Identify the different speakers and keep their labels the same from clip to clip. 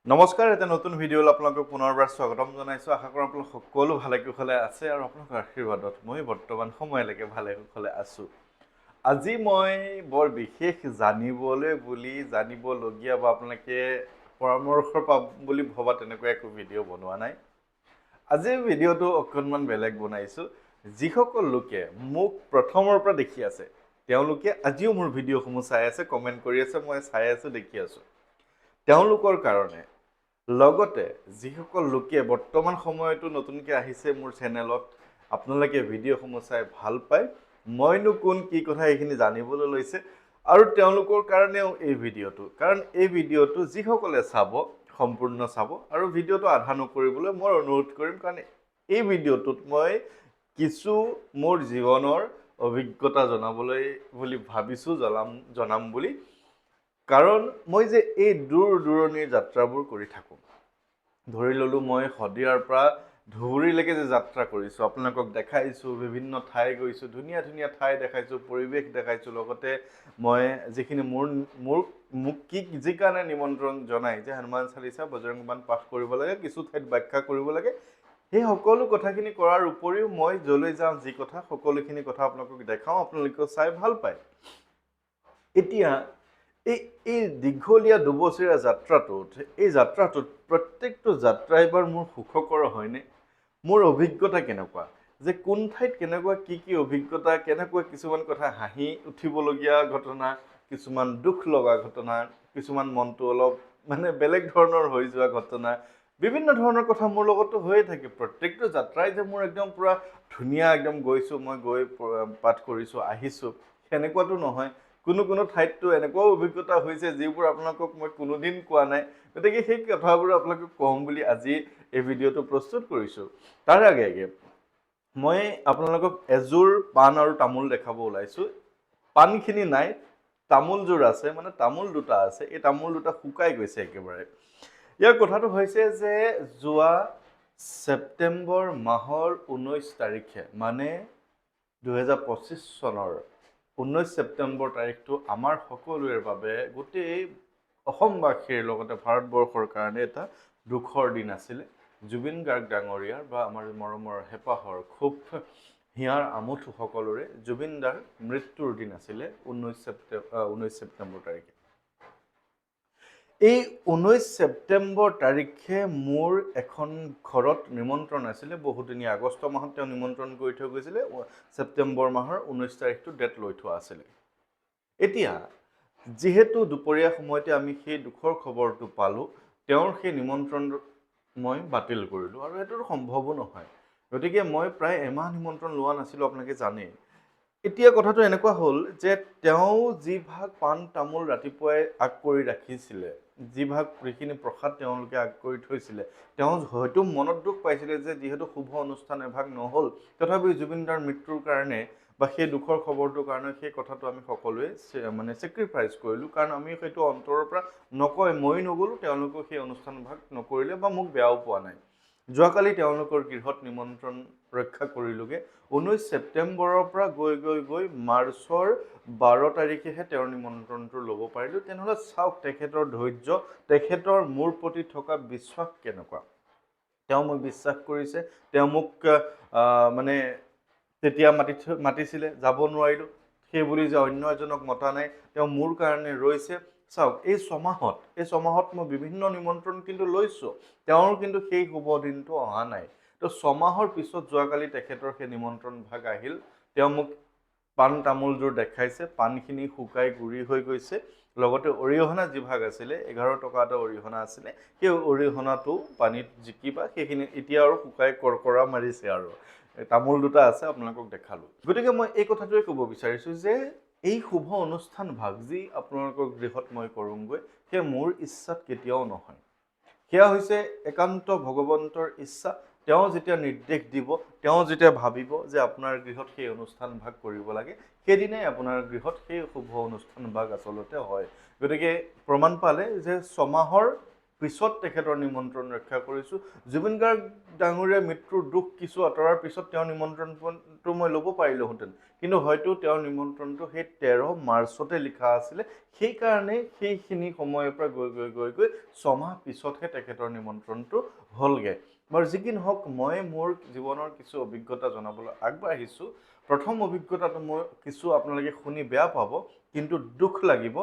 Speaker 1: নমস্কাৰ, এটা নতুন ভিডিঅ'লৈ আপোনালোকক পুনৰবাৰ স্বাগতম জনাইছোঁ। আশা কৰোঁ আপোনালোক সকলো ভালে কুশলে আছে আৰু আপোনালোকৰ আশীৰ্বাদত মই বৰ্তমান সময়লৈকে ভালে কুশলে আছোঁ। আজি মই বৰ বিশেষ জানিবলগীয়া বা আপোনালোকে পৰামৰ্শ পাম বুলি ভবা তেনেকুৱা একো ভিডিঅ' বনোৱা নাই। আজিৰ ভিডিঅ'টো অকণমান বেলেগ বনাইছোঁ। যিসকল লোকে মোক প্ৰথমৰ পৰা দেখি আছে তেওঁলোকে আজিও মোৰ ভিডিঅ'সমূহ চাই আছে, কমেণ্ট কৰি আছে, মই চাই আছোঁ, দেখি আছোঁ। তেওঁলোকৰ কাৰণে লগতে যিসকল লোকে বৰ্তমান সময়তো নতুনকৈ আহিছে মোৰ চেনেলত, আপোনালোকে ভিডিঅ'সমূহ চাই ভাল পায়, মইনো কোন কি কথা এইখিনি জানিবলৈ লৈছে আৰু তেওঁলোকৰ কাৰণেও এই ভিডিঅ'টো। কাৰণ এই ভিডিঅ'টো যিসকলে চাব সম্পূৰ্ণ চাব আৰু ভিডিঅ'টো আধা নকৰিবলৈ মই অনুৰোধ কৰিম। কাৰণ এই ভিডিঅ'টোত মই কিছু মোৰ জীৱনৰ অভিজ্ঞতা জনাবলৈ বুলি ভাবিছোঁ, জনাম বুলি। কাৰণ মই যে এই দূৰ দূৰণিৰ যাত্ৰাবোৰ কৰি থাকোঁ, ধৰি ল'লোঁ মই শদিয়াৰ পৰা ধুবুৰীলৈকে যে যাত্ৰা কৰিছোঁ, আপোনালোকক দেখাইছোঁ, বিভিন্ন ঠাই গৈছোঁ, ধুনীয়া ধুনীয়া ঠাই দেখাইছোঁ, পৰিৱেশ দেখাইছোঁ। লগতে মই যিখিনি মোক যি কাৰণে নিমন্ত্ৰণ জনাই যে হনুমান চালিচা, বজৰং বাণ পাঠ কৰিব লাগে, কিছু ঠাইত ব্যাখ্যা কৰিব লাগে, সেই সকলো কথাখিনি কৰাৰ উপৰিও মই যলৈ যাওঁ যি কথা সকলোখিনি কথা আপোনালোকক দেখাওঁ, আপোনালোকেও চাই ভাল পায়। এতিয়া এই দীঘলীয়া দুবছৰীয়া যাত্ৰাটোত প্ৰত্যেকটো যাত্ৰা এবাৰ মোৰ সুখকৰ হয়নে? মোৰ অভিজ্ঞতা কেনেকুৱা? যে কোন ঠাইত কেনেকুৱা কি অভিজ্ঞতা, কেনেকুৱা কিছুমান কথা হাঁহি উঠিবলগীয়া ঘটনা, কিছুমান দুখ লগা ঘটনা, কিছুমান মনটো অলপ বেলেগ ধৰণৰ হৈ যোৱা ঘটনা, বিভিন্ন ধৰণৰ কথা মোৰ লগতো হৈয়ে থাকে। প্ৰত্যেকটো যাত্ৰাই যে মোৰ একদম পুৰা ধুনীয়া একদম গৈছোঁ, মই গৈ পাঠ কৰিছোঁ, আহিছোঁ, সেনেকুৱাটো নহয়। কোনো ঠাইততো এনেকুৱাও অভিজ্ঞতা হৈছে যিবোৰ আপোনালোকক মই কোনোদিন কোৱা নাই। গতিকে সেই কথাবোৰ আপোনালোকক কম বুলি আজি এই ভিডিঅ'টো প্ৰস্তুত কৰিছোঁ। তাৰ আগে মই আপোনালোকক এযোৰ পাণ আৰু তামোল দেখাব ওলাইছোঁ। পাণখিনি নাই, তামোলযোৰ আছে, তামোল দুটা আছে। এই তামোল দুটা শুকাই গৈছে একেবাৰে। ইয়াৰ কথাটো হৈছে যে যোৱা ছেপ্টেম্বৰ মাহৰ 19 তাৰিখে 2025 চনৰ 19 ছেপ্টেম্বৰ তাৰিখটো আমাৰ সকলোৰে বাবে, গোটেই অসমবাসীৰ লগতে ভাৰতবৰ্ষৰ কাৰণে এটা দুখৰ দিন আছিলে। জুবিন গাৰ্গ ডাঙৰীয়াৰ বা আমাৰ মৰমৰ হেঁপাহৰ খুব হিয়াৰ আমঠু সকলোৰে জুবিন দাৰ মৃত্যুৰ দিন আছিলে 19 ছেপ্টেম্বৰ তাৰিখে। এই 19 ছেপ্টেম্বৰ তাৰিখে মোৰ এখন ঘৰত নিমন্ত্ৰণ আছিলে। বহুদিনীয়া আগষ্ট মাহত তেওঁ নিমন্ত্ৰণ কৰি থৈ গৈছিলে, ছেপ্টেম্বৰ মাহৰ 19 তাৰিখটো ডেট লৈ থোৱা আছিলে। এতিয়া যিহেতু দুপৰীয়া সময়তে আমি সেই দুখৰ খবৰটো পালোঁ, তেওঁৰ সেই নিমন্ত্ৰণ মই বাতিল কৰিলোঁ আৰু এইটোতো সম্ভৱো নহয়। গতিকে মই প্ৰায় এমাহ নিমন্ত্ৰণ লোৱা নাছিলোঁ, আপোনালোকে জানেই। এতিয়া কথাটো এনেকুৱা হ'ল যে তেওঁ যি ভাগ পাণ তামোল ৰাতিপুৱাই আগ কৰি ৰাখিছিলে, যিখিনি প্ৰসাদ তেওঁলোকে আগ কৰি থৈছিলে, তেওঁ হয়তো মনত দুখ পাইছিলে যে যিহেতু শুভ অনুষ্ঠান এভাগ নহ'ল, তথাপিও জুবিনদাৰ মৃত্যুৰ কাৰণে বা সেই দুখৰ খবৰটোৰ কাৰণে সেই কথাটো আমি সকলোৱে ছেক্ৰিফাইচ কৰিলোঁ। কাৰণ আমি সেইটো অন্তৰৰ পৰা নকয়, মই নগ'লোঁ, তেওঁলোকেও সেই অনুষ্ঠান ভাগ নকৰিলে বা মোক বেয়াও পোৱা নাই। যোৱাকালি তেওঁলোকৰ গৃহত নিমন্ত্ৰণ ৰক্ষা কৰিলোঁগৈ। 19 ছেপ্টেম্বৰৰ পৰা গৈ মাৰ্চৰ 12 তাৰিখেহে তেওঁৰ নিমন্ত্ৰণটো ল'ব পাৰিলোঁ। তেনেহ'লে চাওক তেখেতৰ ধৈৰ্য, তেখেতৰ মোৰ প্ৰতি থকা বিশ্বাস কেনেকুৱা। তেওঁ মোক বিশ্বাস কৰিছে, তেওঁ মোক তেতিয়া মাতিছিলে, যাব নোৱাৰিলোঁ সেই বুলি যে অন্য এজনক মতা নাই, তেওঁ মোৰ কাৰণে ৰৈছে। চাওক এই ছমাহত মই বিভিন্ন নিমন্ত্ৰণ কিন্তু লৈছোঁ, তেওঁৰ কিন্তু সেই শুভ দিনটো অহা নাই। তো ছমাহৰ পিছত যোৱাকালি তেখেতৰ সেই নিমন্ত্ৰণ ভাগ আহিল। তেওঁ মোক পাণ তামোলযোৰ দেখাইছে, পাণখিনি শুকাই গুৰি হৈ গৈছে। লগতে অৰিহণা যি ভাগ আছিলে, 11 টকা এটা অৰিহণা আছিলে, সেই অৰিহণাটো পানীত জিকিবা, সেইখিনি এতিয়া আৰু শুকাই কৰকৰা মাৰিছে আৰু তামোল দুটা আছে, আপোনালোকক দেখালোঁ। গতিকে মই এই কথাটোৱে ক'ব বিচাৰিছোঁ যে এই শুভ অনুষ্ঠান ভাগ যি আপোনালোকৰ গৃহত মই কৰোঁগৈ, সেয়া মোৰ ইচ্ছাত কেতিয়াও নহয়। সেয়া হৈছে একান্ত ভগৱন্তৰ ইচ্ছা। তেওঁ যেতিয়া নিৰ্দেশ দিব, তেওঁ যেতিয়া ভাবিব যে আপোনাৰ গৃহত সেই অনুষ্ঠান ভাগ কৰিব লাগে, সেইদিনাই আপোনাৰ গৃহত সেই শুভ অনুষ্ঠান ভাগ আচলতে হয়। গতিকে প্ৰমাণ পালে যে ছমাহৰ পিছত তেখেতৰ নিমন্ত্ৰণ ৰক্ষা কৰিছোঁ। জুবিন গাৰ্গ ডাঙৰীয়া মৃত্যুৰ দুখ কিছু আঁতৰাৰ পিছত তেওঁৰ নিমন্ত্ৰণটো মই ল'ব পাৰিলোহেঁতেন, কিন্তু হয়তো তেওঁৰ নিমন্ত্ৰণটো সেই 13 মাৰ্চতে লিখা আছিলে, সেইকাৰণে সেইখিনি সময়ৰ পৰা গৈ 6 মাহ পিছতহে তেখেতৰ নিমন্ত্ৰণটো হ'লগৈ। বাৰু যি কি নহওক, মই মোৰ জীৱনৰ কিছু অভিজ্ঞতা জনাবলৈ আগবাঢ়িছোঁ। প্ৰথম অভিজ্ঞতাটো মই কিছু আপোনালোকে শুনি বেয়া পাব, কিন্তু দুখ লাগিব।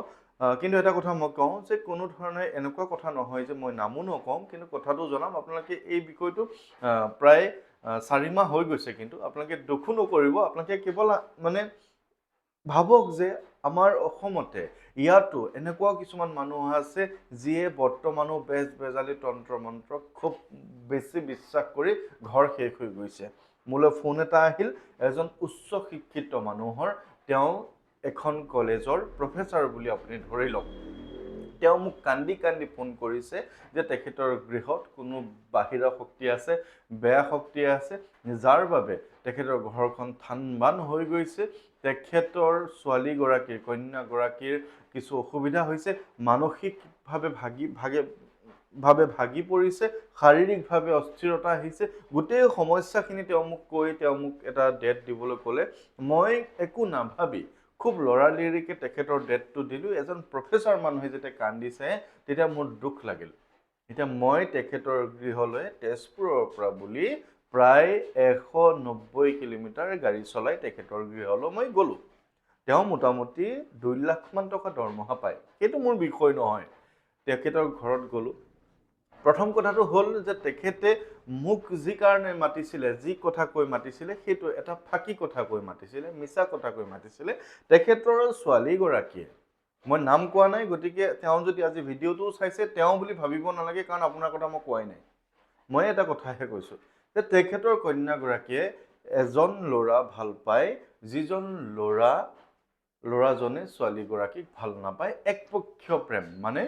Speaker 1: কিন্তু এটা কথা মই কওঁ যে কোনো ধৰণে এনেকুৱা কথা নহয় যে মই নামো নকওঁ, কিন্তু কথাটো জনাম। আপোনালোকে এই বিষয়টো প্ৰায় 4 মাহ হৈ গৈছে, কিন্তু আপোনালোকে দুখো নকৰিব। আপোনালোকে কেৱল মানে ভাবক যে আমাৰ অসমতে ইয়াতো এনেকুৱা কিছুমান মানুহ আছে যিয়ে বৰ্তমানো বেজালি তন্ত্ৰ মন্ত্ৰ খুব বেছি বিশ্বাস কৰি ঘৰ শেষ হৈ গৈছে। মোলৈ ফোন এটা আহিল এজন উচ্চ শিক্ষিত মানুহৰ, তেওঁ এখন কলেজৰ প্ৰফেচাৰ বুলি আপুনি ধৰি লওক। তেওঁ মোক কান্দি কান্দি ফোন কৰিছে যে তেখেতৰ গৃহত কোনো বাহিৰা শক্তি আছে, বেয়া শক্তি আছে, যাৰ বাবে তেখেতৰ ঘৰখন থান-বান হৈ গৈছে। তেখেতৰ ছোৱালীগৰাকীৰ, কন্যাগৰাকীৰ কিছু অসুবিধা হৈছে, মানসিকভাৱে ভাগি পৰিছে, শাৰীৰিকভাৱে অস্থিৰতা আহিছে। গোটেই সমস্যাখিনি তেওঁ মোক এটা ডেট দিবলৈ ক'লে। মই একো নাভাবি খুব লৰালৰিকৈ তেখেতৰ ডেটটো দিলোঁ। এজন প্ৰফেচাৰ মানুহে যেতিয়া কান্দিছে তেতিয়া মোৰ দুখ লাগিল। এতিয়া মই তেখেতৰ গৃহলৈ তেজপুৰৰ পৰা বুলি প্ৰায় 190 কিলোমিটাৰ গাড়ী চলাই তেখেতৰ গৃহলৈ মই গ'লোঁ। তেওঁ মোটামুটি 2 লাখমান টকা দৰমহা পায়, সেইটো মোৰ বিষয় নহয়। তেখেতৰ ঘৰত গ'লোঁ। প্ৰথম কথাটো হ'ল যে তেখেতে মোক যি কাৰণে মাতিছিলে, যি কথা কৈ মাতিছিলে, সেইটো এটা ফাঁকি কথা কৈ মাতিছিলে, মিছা কথা কৈ মাতিছিলে। তেখেতৰ ছোৱালীগৰাকীয়ে, মই নাম কোৱা নাই, গতিকে তেওঁ যদি আজি ভিডিঅ'টোও চাইছে তেওঁ বুলি ভাবিব নালাগে, কাৰণ আপোনাৰ কথা মই কোৱাই নাই। মই এটা কথাহে কৈছোঁ যে তেখেতৰ কন্যাগৰাকীয়ে এজন ল'ৰা ভাল পায়, যিজন ল'ৰাজনে ছোৱালীগৰাকীক ভাল নাপায়। একপক্ষীয় প্ৰেম, মানে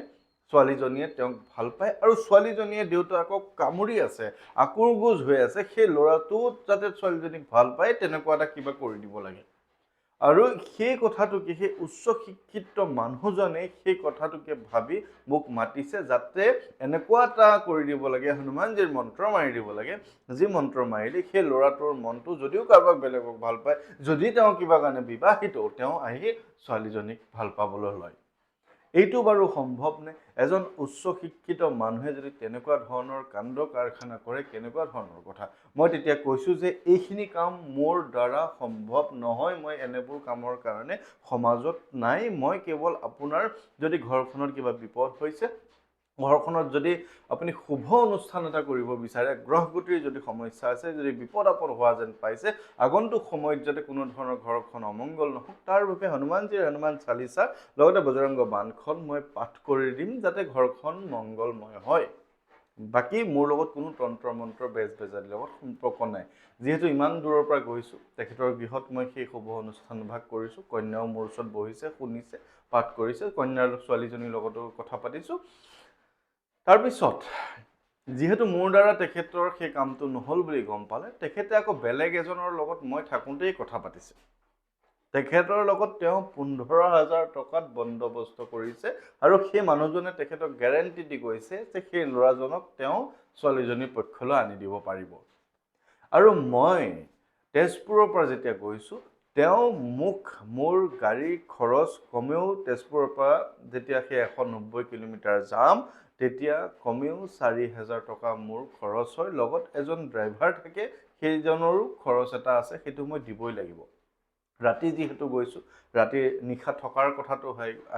Speaker 1: ছোৱালীজনীয়ে তেওঁক ভাল পায় আৰু ছোৱালীজনীয়ে দেউতাকক কামুৰি আছে, আকুৰগোজ হৈ আছে। সেই ল'ৰাটোও যাতে ছোৱালীজনীক ভাল পায় তেনেকুৱা এটা কিবা কৰি দিব লাগে। আৰু সেই কথাটোকে সেই উচ্চ শিক্ষিত মানুহজনে সেই কথাটোকে ভাবি মোক মাতিছে, যাতে এনেকুৱা এটা কৰি দিব লাগে, হনুমানজীৰ মন্ত্ৰ মাৰি দিব লাগে, যি মন্ত্ৰ মাৰিলে সেই ল'ৰাটোৰ মনটো যদিও কাৰোবাক বেলেগক ভাল পায়, যদি তেওঁ কিবা কাৰণে বিবাহিত, তেওঁ আহি ছোৱালীজনীক ভাল পাবলৈ লয়। এইটো বাৰু সম্ভৱনে? এজন উচ্চ শিক্ষিত মানুহে যদি তেনেকুৱা ধৰণৰ কাণ্ড কাৰখানা কৰে, কেনেকুৱা ধৰণৰ কথা? মই তেতিয়া কৈছোঁ যে এইখিনি কাম মোৰ দ্বাৰা সম্ভৱ নহয়। মই এনেবোৰ কামৰ কাৰণে সমাজত নাই। মই কেৱল আপোনাৰ যদি ঘৰখনত কিবা বিপদ হৈছে, ঘৰখনত যদি আপুনি শুভ অনুষ্ঠান এটা কৰিব বিচাৰে, গ্ৰহগতিৰ যদি সমস্যা আছে, যদি বিপদ আপদ হোৱা যেন পাইছে, আগন্তুক সময়ত যাতে কোনো ধৰণৰ ঘৰখন অমংগল নহওক, তাৰ বাবে হনুমানজীৰ হনুমান চালিচা লগতে বজৰংগ বাণখন মই পাঠ কৰি দিম, যাতে ঘৰখন মংগলময় হয়। বাকী মোৰ লগত কোনো তন্ত্ৰ মন্ত্ৰ বেজালিৰ লগত সম্পৰ্ক নাই। যিহেতু ইমান দূৰৰ পৰা গৈছোঁ, তেখেতৰ গৃহত মই সেই শুভ অনুষ্ঠান ভাগ কৰিছোঁ। কন্যাও মোৰ ওচৰত বহিছে, শুনিছে, পাঠ কৰিছে। কন্যাৰ ছোৱালীজনীৰ লগতো কথা পাতিছোঁ। তাৰপিছত যিহেতু মোৰ দ্বাৰা তেখেতৰ সেই কামটো নহ'ল বুলি গম পালে, তেখেতে আকৌ বেলেগ এজনৰ লগত মই থাকোঁতেই কথা পাতিছে। তেখেতৰ লগত তেওঁ 15,000 টকাত বন্দবস্ত কৰিছে, আৰু সেই মানুহজনে তেখেতক গেৰেণ্টি দি কৈছে যে সেই ল'ৰাজনক তেওঁ ছোৱালীজনীৰ পক্ষলৈ আনি দিব পাৰিব। আৰু মই তেজপুৰৰ পৰা যেতিয়া গৈছোঁ, তেওঁ মোৰ গাড়ীৰ খৰচ কমেও তেজপুৰৰ পৰা যেতিয়া সেই 190 কিলোমিটাৰ যাম, তেতিয়া কমেও 4,000 টকা মোৰ খৰচ হয়। লগত এজন ড্ৰাইভাৰ থাকে, সেইজনৰো খৰচ এটা আছে, সেইটো মই দিবই লাগিব। ৰাতি যিহেতু গৈছোঁ, ৰাতি নিশা থকাৰ কথাটো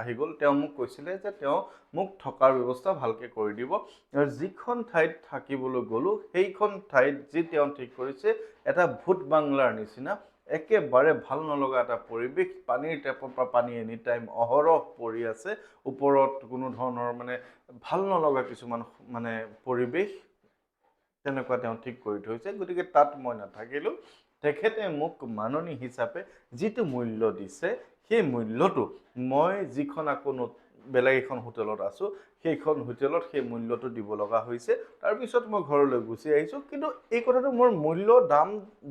Speaker 1: আহি গ'ল। তেওঁ মোক কৈছিলে যে তেওঁ মোক থকাৰ ব্যৱস্থা ভালকৈ কৰি দিব। আৰু যিখন ঠাইত থাকিবলৈ গ'লোঁ, সেইখন ঠাইত যি তেওঁ ঠিক কৰিছে, এটা ভূত বাংলাৰ নিচিনা একেবাৰে ভাল নলগা এটা পৰিৱেশ। পানীৰ টেপৰ পৰা পানী এনি টাইম অহৰহ পৰি আছে, ওপৰত কোনো ধৰণৰ মানে ভাল নলগা কিছুমান মানে পৰিৱেশ তেনেকুৱা তেওঁ ঠিক কৰি থৈছে। গতিকে তাত মই নাথাকিলোঁ। তেখেতে মোক মাননি হিচাপে যিটো মূল্য দিছে, সেই মূল্যটো মই যিখন আকৌ বেলেগ এখন হোটেলত আছোঁ, সেইখন হোটেলত সেই মূল্যটো দিব লগা হৈছে। তাৰপিছত মই ঘৰলৈ গুচি আহিছোঁ। কিন্তু এই কথাটো মোৰ মূল্য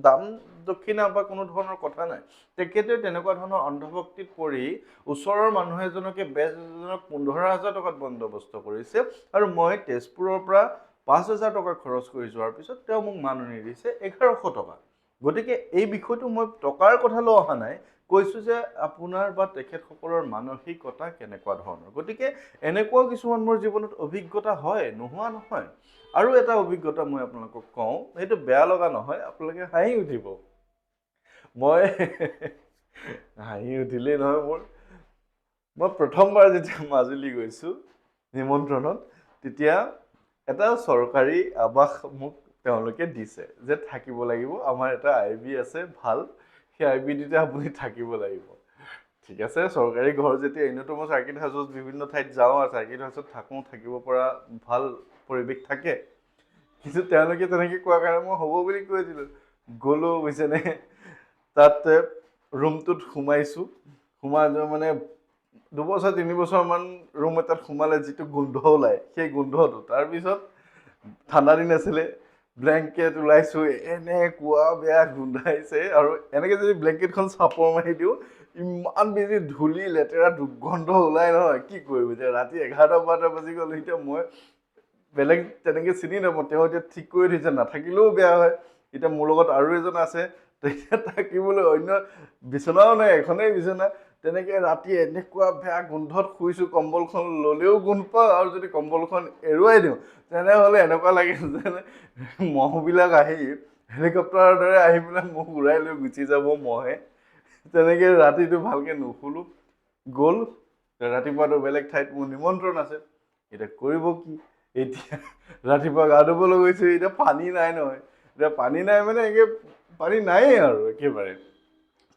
Speaker 1: দাম দক্ষিণা বা কোনো ধৰণৰ কথা নাই। তেখেতে তেনেকুৱা ধৰণৰ অন্ধভক্তিত পৰি ওচৰৰ মানুহ এজনকে বেজ এজনক 15,000 টকাত বন্দবস্ত কৰিছে, আৰু মই তেজপুৰৰ পৰা 5,000 টকা খৰচ কৰি যোৱাৰ পিছত তেওঁ মোক মাননি দিছে 1,100 টকা। গতিকে এই বিষয়টো মই টকাৰ কথা লৈ অহা নাই, কৈছোঁ যে আপোনাৰ বা তেখেতসকলৰ মানসিকতা কেনেকুৱা ধৰণৰ। গতিকে এনেকুৱা কিছুমান মোৰ জীৱনত অভিজ্ঞতা হয়, নোহোৱা নহয়। আৰু এটা অভিজ্ঞতা মই আপোনালোকক কওঁ, সেইটো বেয়া লগা নহয়, আপোনালোকে হাঁহি উঠিব। মই হাঁহি উঠিলেই নহয় মোৰ। মই প্ৰথমবাৰ যেতিয়া মাজুলী গৈছোঁ নিমন্ত্ৰণত, তেতিয়া এটা চৰকাৰী আৱাস মোক তেওঁলোকে দিছে যে থাকিব লাগিব, আমাৰ এটা IB আছে ভাল, সেই IBটিতে আপুনি থাকিব লাগিব। ঠিক আছে, চৰকাৰী ঘৰ যেতিয়া, এনেতো মই চাৰ্কিট হাউচত বিভিন্ন ঠাইত যাওঁ, আৰু চাৰ্কিট হাউচত থাকোঁ, থাকিব পৰা ভাল পৰিৱেশ থাকে। কিন্তু তেওঁলোকে তেনেকৈ কোৱাৰ কাৰণে মই হ'ব বুলি কৈ দিলোঁ। গ'লোঁ বুজিছেনে, তাত ৰুমটোত সোমাইছোঁ। সোমাই মানে 2 বছৰ 3 বছৰমান ৰুম এটাত সোমালে যিটো গোন্ধ ওলায়, সেই গোন্ধটো। তাৰপিছত ঠাণ্ডা দিন আছিলে, ব্লেংকেট ওলাইছোঁ, এনেকুৱা বেয়া গোন্ধাইছে। আৰু এনেকৈ যদি ব্লেংকেটখন চাপৰ মাৰি দিওঁ, ইমান বেছি ধূলি লেতেৰা দুৰ্গন্ধ ওলাই নহয়, কি কৰিম এতিয়া। ৰাতি 11-12 বাজি গ'ল। এতিয়া মই বেলেগ তেনেকৈ চিনি নাপাওঁ, তেওঁ এতিয়া ঠিক কৰি থৈছে, নাথাকিলেও বেয়া হয়। এতিয়া মোৰ লগত আৰু এজন আছে, তেতিয়া থাকিবলৈ অন্য বিচনাও নাই, এখনেই বিচনা। তেনেকৈ ৰাতি এনেকুৱা বেয়া গোন্ধত শুইছোঁ, কম্বলখন ল'লেও গোন্ধ পাওঁ, আৰু যদি কম্বলখন এৰুৱাই দিওঁ তেনেহ'লে এনেকুৱা লাগে যেন মহবিলাক আহি হেলিকপ্টাৰৰ দৰে আহি পেলাই মোক উৰাই লৈ গুচি যাব মহে। তেনেকৈ ৰাতিটো ভালকৈ নুশুলোঁ। গ'ল, ৰাতিপুৱাটো বেলেগ ঠাইত মোৰ নিমন্ত্ৰণ আছে। এতিয়া কৰিব কি, এতিয়া ৰাতিপুৱা গা ধুবলৈ গৈছোঁ, এতিয়া পানী নাই নহয়। এতিয়া পানী নাই মানে পানী নায়েই আৰু একেবাৰে।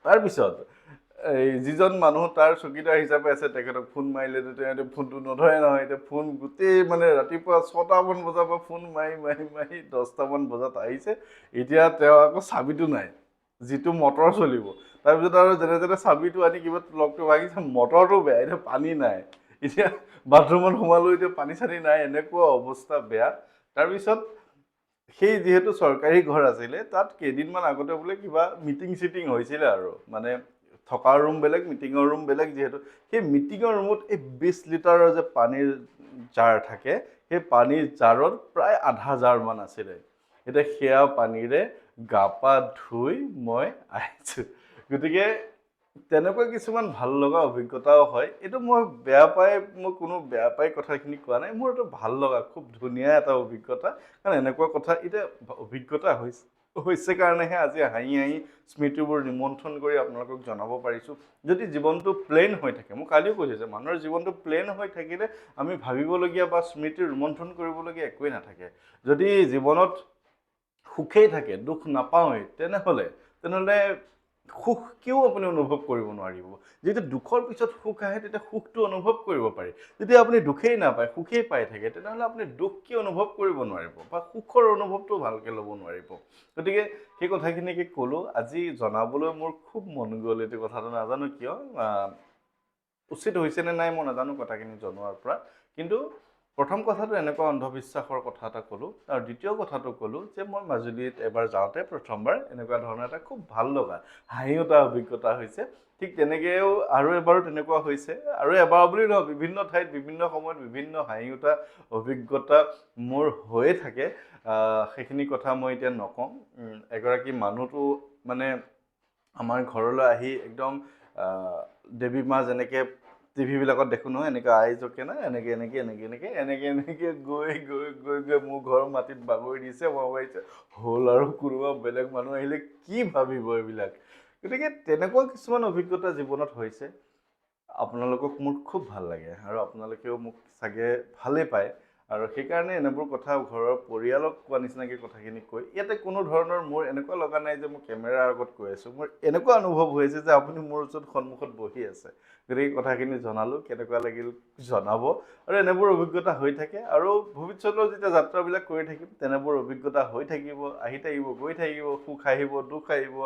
Speaker 1: তাৰপিছত এই যিজন মানুহ তাৰ চকীদাৰ হিচাপে আছে, তেখেতক ফোন মাৰিলেতো তেওঁ ফোনটো নধৰে নহয়। এতিয়া ফোন গোটেই মানে ৰাতিপুৱা 6টামান বজাৰ পৰা ফোন মাৰি 10টামান বজাত আহিছে। এতিয়া তেওঁ আকৌ চাবিটো নাই, যিটো মটৰ চলিব। তাৰপিছত আৰু যেনে তেনে চাবিটো আনি কিবা লগটো ভাঙিছে, মটৰটো বেয়া, এতিয়া পানী নাই। এতিয়া বাথৰুমত সোমালোঁ, এতিয়া পানী চানী নাই, এনেকুৱা অৱস্থা বেয়া। তাৰপিছত সেই যিহেতু চৰকাৰী ঘৰ আছিলে, তাত কেইদিনমান আগতে বোলে কিবা মিটিং চিটিং হৈছিলে, আৰু মানে থকাৰ ৰুম বেলেগ, মিটিঙৰ ৰুম বেলেগ। যিহেতু সেই মিটিঙৰ ৰুমত এই 20 লিটাৰৰ যে পানীৰ জাৰ থাকে, সেই পানীৰ জাৰত প্ৰায় আধা জাৰমান আছিলে। এতিয়া সেয়া পানীৰে গা পা ধুই মই আহিছোঁ। গতিকে তেনেকুৱা কিছুমান ভাল লগা অভিজ্ঞতাও হয়। এইটো মই কোনো বেয়া পাই কথাখিনি কোৱা নাই, মোৰ এইটো ভাল লগা, খুব ধুনীয়া এটা অভিজ্ঞতা। কাৰণ এনেকুৱা কথা এতিয়া অভিজ্ঞতা হৈছে কাৰণেহে আজি হাঁহি হাঁহি স্মৃতিবোৰ নিমন্থন কৰি আপোনালোকক জনাব পাৰিছোঁ। যদি জীৱনটো প্লেইন হৈ থাকে, মই কালিও কৈছোঁ যে মানুহৰ জীৱনটো প্লেইন হৈ থাকিলে আমি ভাবিবলগীয়া বা স্মৃতি ৰোমন্থন কৰিবলগীয়া একোৱেই নাথাকে। যদি জীৱনত সুখেই থাকে, দুখ নাপাওঁৱেই, তেনেহ'লে সুখকেও আপুনি অনুভৱ কৰিব নোৱাৰিব। যেতিয়া দুখৰ পিছত সুখ আহে, তেতিয়া সুখটো অনুভৱ কৰিব পাৰি। যদি আপুনি দুখেই নাপায়, সুখেই পাই থাকে, তেনেহ'লে আপুনি দুখকে অনুভৱ কৰিব নোৱাৰিব, বা সুখৰ অনুভৱটো ভালকৈ ল'ব নোৱাৰিব। গতিকে সেই কথাখিনিকে ক'লোঁ। আজি জনাবলৈ মোৰ খুব মন গ'ল এইটো কথাটো, নাজানো কিয়। উচিত হৈছেনে নাই মই নাজানো কথাখিনি জনোৱাৰ পৰা। কিন্তু প্ৰথম কথাটো এনেকুৱা অন্ধবিশ্বাসৰ কথা এটা ক'লোঁ, আৰু দ্বিতীয় কথাটো ক'লোঁ যে মই মাজুলীত এবাৰ যাওঁতে প্ৰথমবাৰ এনেকুৱা ধৰণৰ এটা খুব ভাল লগা হাঁহি উঠা অভিজ্ঞতা হৈছে। ঠিক তেনেকৈও আৰু এবাৰো তেনেকুৱা হৈছে, আৰু এবাৰ বুলি নহয়, বিভিন্ন ঠাইত বিভিন্ন সময়ত বিভিন্ন হাঁহি উঠা অভিজ্ঞতা মোৰ হৈয়ে থাকে। সেইখিনি কথা মই এতিয়া নকওঁ। এগৰাকী মানুহটো মানে আমাৰ ঘৰলৈ আহি একদম দেৱী মা যেনেকৈ টিভিবিলাকত দেখোঁ নহয়, এনেকৈ আই জকে না, এনেকৈ গৈ মোৰ ঘৰৰ মাটিত বাগৰি দিছে। মই ভাবিছোঁ হ'ল আৰু, কোনোবা বেলেগ মানুহ আহিলে কি ভাবিব এইবিলাক। গতিকে তেনেকুৱা কিছুমান অভিজ্ঞতা জীৱনত হৈছে। আপোনালোকক মোৰ খুব ভাল লাগে, আৰু আপোনালোকেও মোক চাগে ভালেই পায়। আৰু সেইকাৰণে এনেবোৰ কথা ঘৰৰ পৰিয়ালক কোৱা নিচিনাকৈ কথাখিনি কৈ ইয়াতে কোনো ধৰণৰ মোৰ এনেকুৱা লগা নাই যে মই কেমেৰাৰ আগত কৈ আছোঁ। মোৰ এনেকুৱা অনুভৱ হৈছে যে আপুনি মোৰ ওচৰত সন্মুখত বহি আছে। গতিকে কথাখিনি জনালোঁ, কেনেকুৱা লাগিল জনাব। আৰু এনেবোৰ অভিজ্ঞতা হৈ থাকে আৰু ভৱিষ্যতেও যেতিয়া যাত্ৰাবিলাক কৰি থাকিম তেনেবোৰ অভিজ্ঞতা হৈ থাকিব, আহি থাকিব, গৈ থাকিব, সুখ আহিব, দুখ আহিব,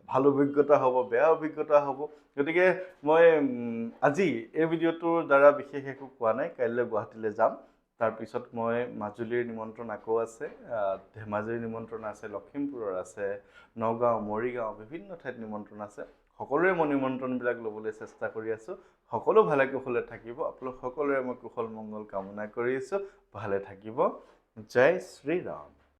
Speaker 1: ভাল অভিজ্ঞতা হ'ব, বেয়া অভিজ্ঞতা হ'ব। গতিকে মই আজি এই ভিডিঅ'টোৰ দ্বাৰা বিশেষ একো কোৱা নাই। কাইলৈ গুৱাহাটীলৈ যাম। তাৰপিছত মই মাজুলীৰ নিমন্ত্ৰণ আকৌ আছে, ধেমাজিৰ নিমন্ত্ৰণ আছে, লখিমপুৰৰ আছে, নগাঁও, মৰিগাঁও, বিভিন্ন ঠাইত নিমন্ত্ৰণ আছে। সকলোৰে মই নিমন্ত্ৰণবিলাক ল'বলৈ চেষ্টা কৰি আছোঁ। সকলো ভালে কুশলে থাকিব। আপোনালোক সকলোৰে মই কুশল মংগল কামনা কৰি আছোঁ। ভালে থাকিব। জয় শ্ৰীৰাম।